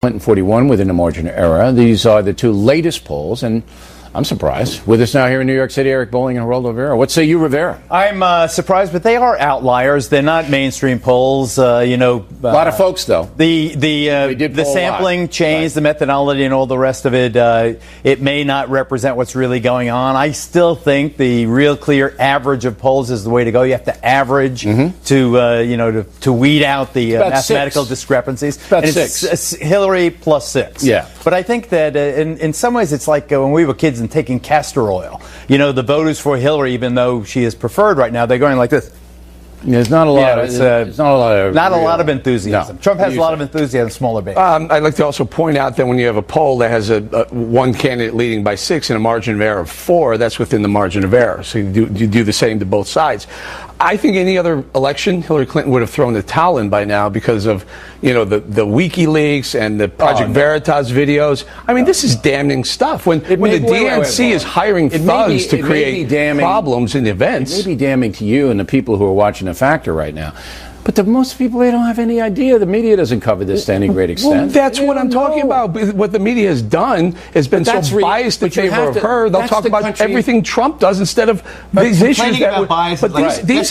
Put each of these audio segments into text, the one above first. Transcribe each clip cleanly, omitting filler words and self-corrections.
Clinton 41 within a margin of error. These are the two latest polls, and I'm surprised. With us now here in New York City, Eric Bolling and Geraldo Rivera. What say you, Rivera? I'm surprised, but they are outliers. They're not mainstream polls. A lot of folks, though. The sampling changed, the methodology, and all the rest of it. It may not represent what's really going on. I still think the real clear average of polls is the way to go. You have to average to weed out the mathematical discrepancies. About and six. It's Hillary plus 6. Yeah. But I think that in some ways it's like when we were kids and taking castor oil. The voters for Hillary, even though she is preferred right now, they're going like this. There's not a lot. Not a lot of enthusiasm. No. Trump has a lot of enthusiasm, smaller base. I'd like to also point out that when you have a poll that has one candidate leading by 6 and a margin of error of 4, that's within the margin of error. So you do the same to both sides. I think any other election, Hillary Clinton would have thrown the towel in by now because of the WikiLeaks and the Project Veritas videos. I mean, this is damning stuff. When the DNC is hiring thugs to create problems in events. It may be damning to you and the people who are watching The Factor right now. But to most people, they don't have any idea. The media doesn't cover this to any great extent. Well, that's what I'm talking about. What the media has done has been so biased in favor of her. They'll talk about everything Trump does instead of these issues. These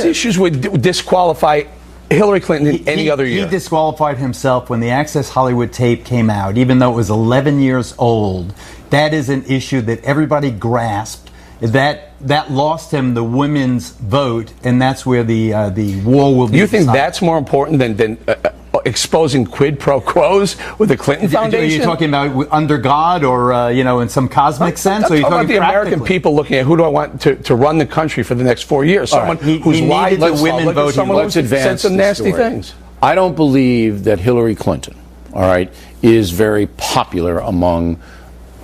issues would disqualify Hillary Clinton in any other year. He disqualified himself when the Access Hollywood tape came out, even though it was 11 years old. That is an issue that everybody grasped. That lost him the women's vote, and that's where the war will be. You think that's more important than exposing quid pro quos with the Clinton Foundation? Are you talking about under God or in some cosmic sense? I'm talking about the American people looking at who do I want to run the country for the next 4 years? Someone who's lied, the women vote. Someone who's said some nasty things. I don't believe that Hillary Clinton, is very popular among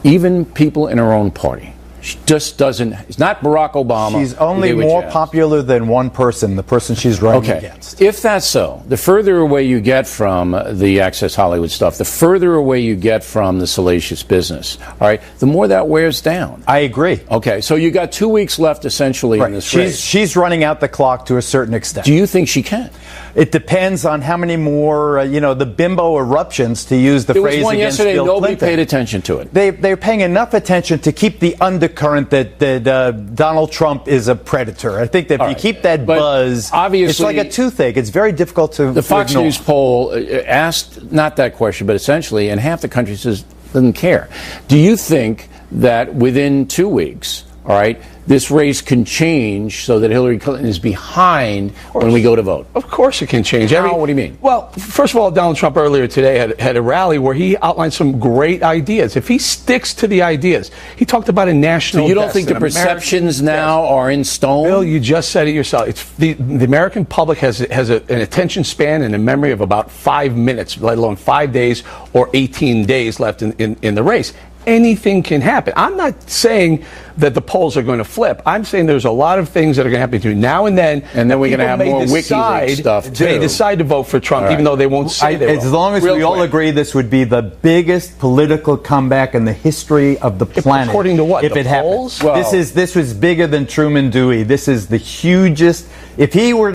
even people in her own party. She just doesn't. It's not Barack Obama. She's only more popular than one person, the person she's running against. If that's so, the further away you get from the Access Hollywood stuff, the further away you get from the salacious business, the more that wears down. I agree. Okay, so you got 2 weeks left essentially in this race. She's running out the clock to a certain extent. Do you think she can? It depends on how many more, the bimbo eruptions, to use the phrase one against yesterday. Bill Nobody Clinton. paid attention to it. They're paying enough attention to keep the undercurrent that Donald Trump is a predator. I think that if you keep that buzz, obviously, it's like a toothache. It's very difficult to The Fox ignore. News poll asked not that question, but essentially, and half the country says doesn't care. Do you think that within 2 weeks, this race can change so that Hillary Clinton is behind when we go to vote? Of course it can change. What do you mean? Well, first of all, Donald Trump earlier today had a rally where he outlined some great ideas. If he sticks to the ideas, he talked about a national So you don't think the perceptions now are in stone? Bill, you just said it yourself. It's the American public has an attention span and a memory of about 5 minutes, let alone 5 days or 18 days left in the race. Anything can happen. I'm not saying that the polls are going to flip. I'm saying there's a lot of things that are going to happen between now and then. And then we're going to have more WikiLeaks stuff, too. They decide to vote for Trump, even though they won't say they will. As long as we all agree this would be the biggest political comeback in the history of the planet. According to what? If the it polls? happens. This was bigger than Truman Dewey. This is the hugest. If he were